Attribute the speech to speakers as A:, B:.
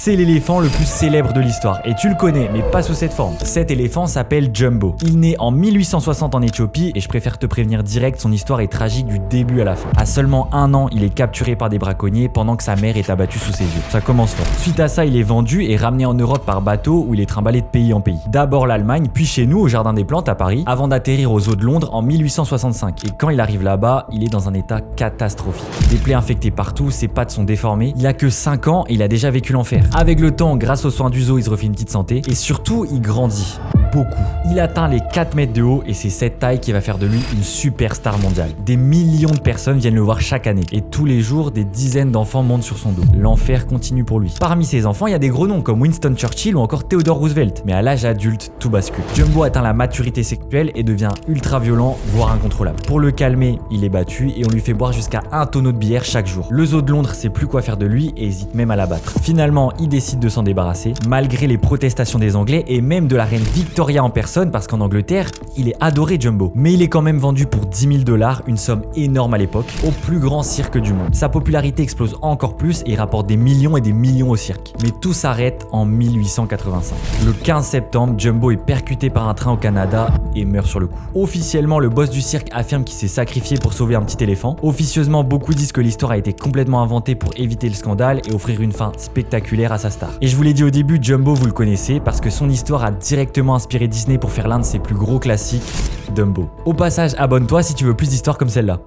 A: C'est l'éléphant le plus célèbre de l'histoire et tu le connais mais pas sous cette forme. Cet éléphant s'appelle Jumbo. Il naît en 1860 en Éthiopie et je préfère te prévenir direct, son histoire est tragique du début à la fin. À seulement 1 an, il est capturé par des braconniers pendant que sa mère est abattue sous ses yeux. Ça commence fort. Suite à ça, il est vendu et ramené en Europe par bateau où il est trimballé de pays en pays. D'abord l'Allemagne, puis chez nous au Jardin des Plantes à Paris, avant d'atterrir aux eaux de Londres en 1865. Et quand il arrive là-bas, il est dans un état catastrophique. Des plaies infectées partout, ses pattes sont déformées. Il a que 5 ans et il a déjà vécu l'enfer. Avec le temps, grâce aux soins du zoo, il se refait une petite santé et surtout, il grandit. Beaucoup. Il atteint les 4 mètres de haut et c'est cette taille qui va faire de lui une superstar mondiale. Des millions de personnes viennent le voir chaque année et tous les jours, des dizaines d'enfants montent sur son dos. L'enfer continue pour lui. Parmi ses enfants, il y a des gros noms comme Winston Churchill ou encore Theodore Roosevelt. Mais à l'âge adulte, tout bascule. Jumbo atteint la maturité sexuelle et devient ultra violent, voire incontrôlable. Pour le calmer, il est battu et on lui fait boire jusqu'à 1 tonneau de bière chaque jour. Le zoo de Londres sait plus quoi faire de lui et hésite même à l'abattre. Finalement, il décide de s'en débarrasser, malgré les protestations des Anglais et même de la reine Victoria en personne, parce qu'en Angleterre, il est adoré Jumbo. Mais il est quand même vendu pour 10 000 $, une somme énorme à l'époque, au plus grand cirque du monde. Sa popularité explose encore plus et il rapporte des millions et des millions au cirque. Mais tout s'arrête en 1885. Le 15 septembre, Jumbo est percuté par un train au Canada et meurt sur le coup. Officiellement, le boss du cirque affirme qu'il s'est sacrifié pour sauver un petit éléphant. Officieusement, beaucoup disent que l'histoire a été complètement inventée pour éviter le scandale et offrir une fin spectaculaire à sa star. Et je vous l'ai dit au début, Jumbo vous le connaissez parce que son histoire a directement inspiré Disney pour faire l'un de ses plus gros classiques, Dumbo. Au passage, abonne-toi si tu veux plus d'histoires comme celle-là.